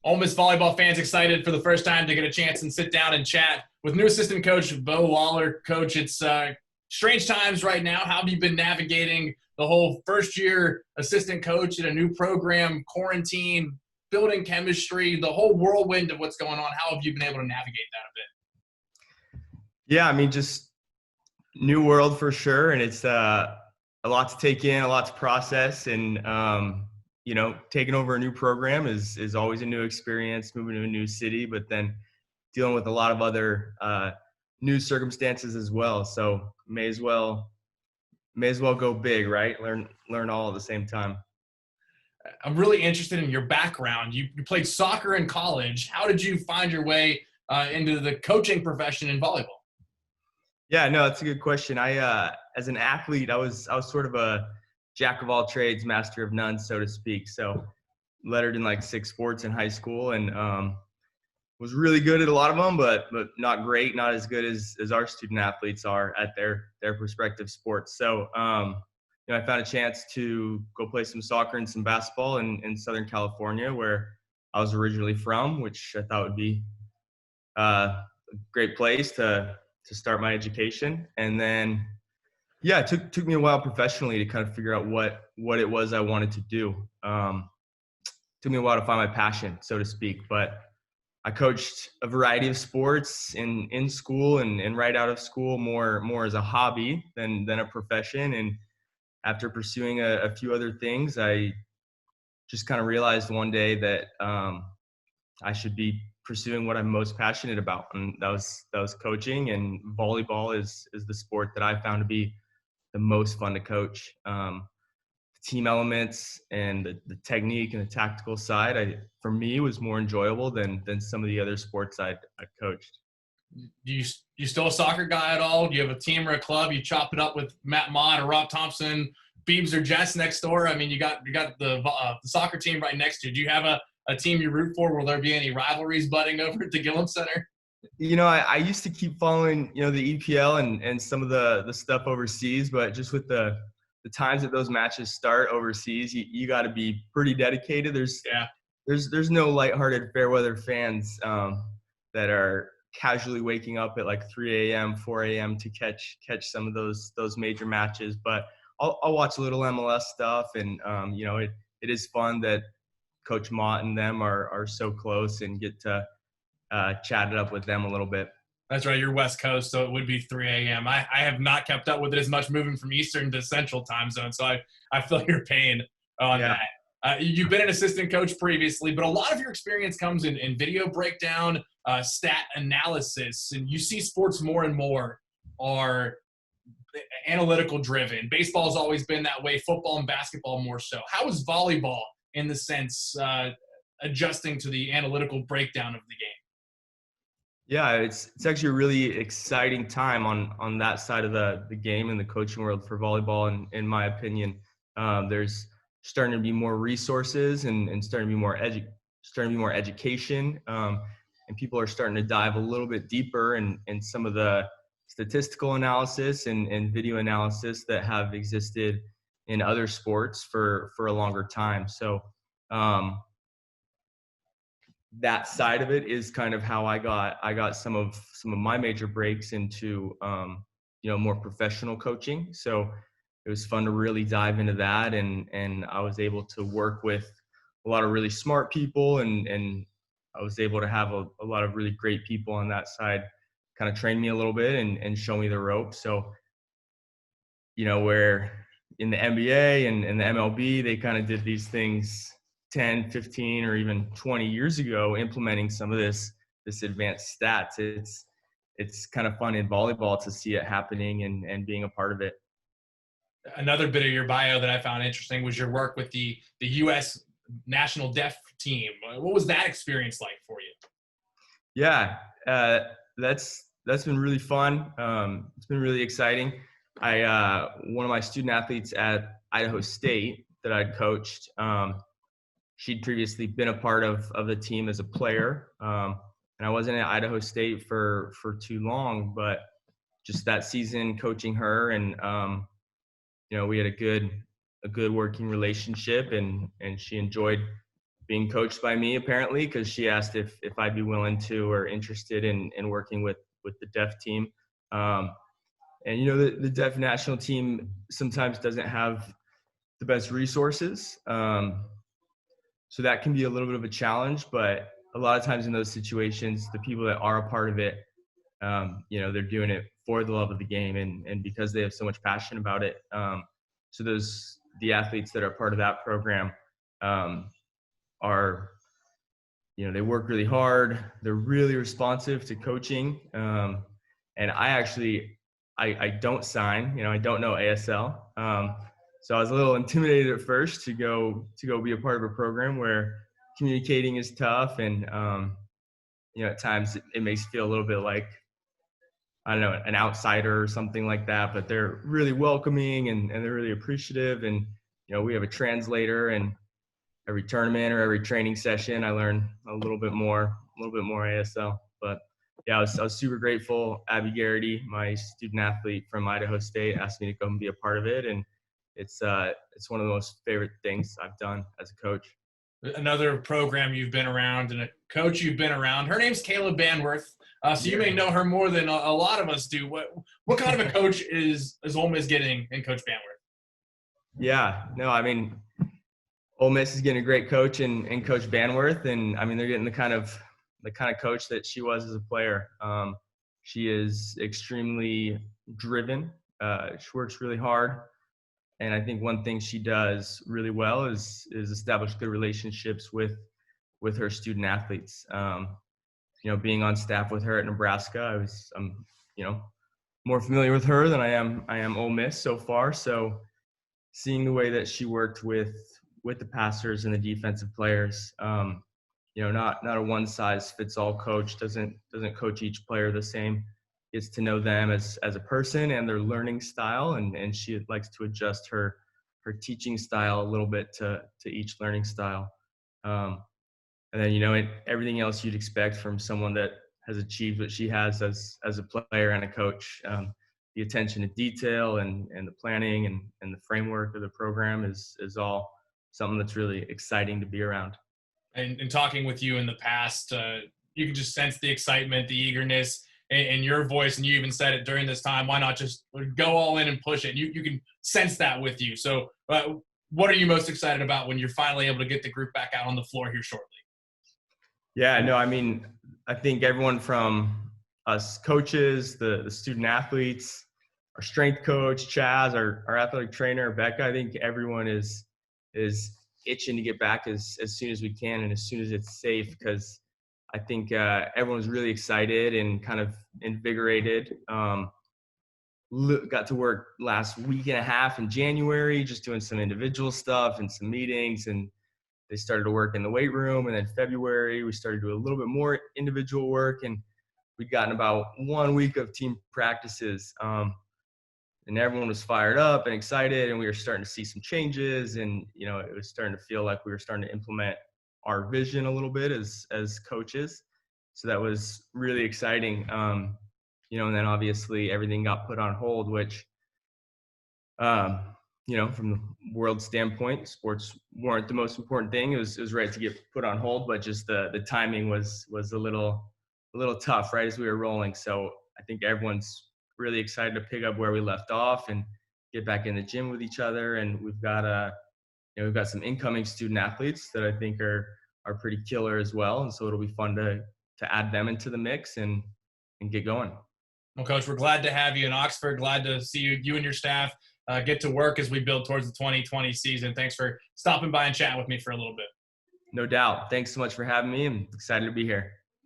Ole Miss volleyball fans excited for the first time to get a chance and sit down and chat with new assistant coach Beau Lawler. Coach, it's strange times right now. How have you been navigating the whole first-year assistant coach in a new program, quarantine, building chemistry, the whole whirlwind of what's going on? How have you been able to navigate that a bit? Yeah, I mean, just new world for sure, and it's a lot to take in, a lot to process, and taking over a new program is always a new experience, moving to a new city, but then dealing with a lot of other new circumstances as well. So may as well go big, right? Learn all at the same time. I'm really interested in your background. You played soccer in college. How did you find your way into the coaching profession in volleyball? Yeah, no, that's a good question. As an athlete, I was sort of a jack of all trades, master of none, so to speak. So lettered in like 6 sports in high school, and was really good at a lot of them, but not great, not as good as our student athletes are at their respective sports. So I found a chance to go play some soccer and some basketball in Southern California, where I was originally from, which I thought would be a great place to start my education. And then, yeah, it took me a while professionally to kind of figure out what it was I wanted to do. Took me a while to find my passion, so to speak. But I coached a variety of sports in school and right out of school, more as a hobby than a profession. And after pursuing a few other things, I just kind of realized one day that I should be pursuing what I'm most passionate about, and that was coaching. And volleyball is the sport that I found to be the most fun to coach. The team elements and the technique and the tactical side, for me, was more enjoyable than some of the other sports I coached. You still a soccer guy at all? Do you have a team or a club? You chop it up with Matt Mott or Rob Thompson, Beebs or Jess next door? I mean, you got the soccer team right next to you. Do you have a team you root for? Will there be any rivalries budding over at the Gillum Center? I used to keep following, the EPL and some of the stuff overseas, but just with the times that those matches start overseas, you got to be pretty dedicated. There's no lighthearted fair weather fans that are casually waking up at like 3 a.m., 4 a.m. to catch some of those major matches. But I'll watch a little MLS stuff, and it is fun that Coach Mott and them are so close and get to chat it up with them a little bit. That's right. You're West Coast, so it would be 3 a.m. I have not kept up with it as much, moving from Eastern to Central time zone, so I feel your pain on that. You've been an assistant coach previously, but a lot of your experience comes in video breakdown, stat analysis, and you see sports more and more are analytical driven. Baseball's always been that way, football and basketball more so. How is volleyball, in the sense, adjusting to the analytical breakdown of the game? Yeah, it's actually a really exciting time on that side of the game in the coaching world for volleyball, in my opinion. There's starting to be more resources and starting to be more education, and people are starting to dive a little bit deeper in some of the statistical analysis and video analysis that have existed in other sports for a longer time. So that side of it is kind of how I got some of my major breaks into more professional coaching. So it was fun to really dive into that, and I was able to work with a lot of really smart people, and I was able to have a lot of really great people on that side kind of train me a little bit and show me the ropes. So where in the NBA and the MLB, they kind of did these things 10, 15, or even 20 years ago, implementing some of this advanced stats. It's kind of fun in volleyball to see it happening and being a part of it. Another bit of your bio that I found interesting was your work with the U.S. national deaf team. What was that experience like for you? Yeah, that's been really fun. It's been really exciting. One of my student athletes at Idaho State that I'd coached, she'd previously been a part of the team as a player. And I wasn't at Idaho State for too long, but just that season coaching her, and we had a good working relationship, and she enjoyed being coached by me apparently, because she asked if I'd be willing to or interested in working with the deaf team. And the deaf national team sometimes doesn't have the best resources, so that can be a little bit of a challenge. But a lot of times in those situations, the people that are a part of it, they're doing it for the love of the game and because they have so much passion about it. So the athletes that are part of that program are, they work really hard. They're really responsive to coaching. And I don't sign, I don't know ASL. So I was a little intimidated at first to go be a part of a program where communicating is tough. And, at times it makes you feel a little bit like, I don't know, an outsider or something like that, but they're really welcoming and they're really appreciative. And, we have a translator, and every tournament or every training session, I learn a little bit more ASL. But yeah, I was super grateful. Abby Garrity, my student athlete from Idaho State, asked me to come be a part of it. And it's one of the most favorite things I've done as a coach. Another program you've been around and a coach you've been around. Her name's Kayla Banworth. So you may know her more than a lot of us do. What kind of a coach is Ole Miss getting in Coach Banworth? Yeah, no, I mean, Ole Miss is getting a great coach in Coach Banworth, and I mean they're getting the kind of coach that she was as a player. She is extremely driven. She works really hard, and I think one thing she does really well is establish good relationships with her student athletes. Being on staff with her at Nebraska, I'm more familiar with her than I am Ole Miss so far. So seeing the way that she worked with the passers and the defensive players, not a one size fits all coach, doesn't coach each player the same, gets to know them as a person and their learning style. And she likes to adjust her teaching style a little bit to each learning style. And then, everything else you'd expect from someone that has achieved what she has as a player and a coach. The attention to detail and the planning and the framework of the program is all something that's really exciting to be around. And talking with you in the past, you can just sense the excitement, the eagerness in your voice, and you even said it during this time. Why not just go all in and push it? You can sense that with you. So what are you most excited about when you're finally able to get the group back out on the floor here shortly? Yeah, no, I mean, I think everyone from us coaches, the student athletes, our strength coach, Chaz, our athletic trainer, Becca, I think everyone is itching to get back as soon as we can and as soon as it's safe, because I think everyone's really excited and kind of invigorated. Got to work last week and a half in January, just doing some individual stuff and some meetings, and they started to work in the weight room. And then February, we started to do a little bit more individual work, and we'd gotten about 1 week of team practices. And everyone was fired up and excited, and we were starting to see some changes, and it was starting to feel like we were starting to implement our vision a little bit as coaches. So that was really exciting. And then obviously everything got put on hold, which from the world standpoint, sports weren't the most important thing. It was right to get put on hold, but just the timing was a little tough right as we were rolling. So I think everyone's really excited to pick up where we left off and get back in the gym with each other. And we've got some incoming student athletes that I think are pretty killer as well. And so it'll be fun to add them into the mix and get going. Well, Coach, we're glad to have you in Oxford. Glad to see you and your staff get to work as we build towards the 2020 season. Thanks for stopping by and chatting with me for a little bit. No doubt. Thanks so much for having me. I'm excited to be here.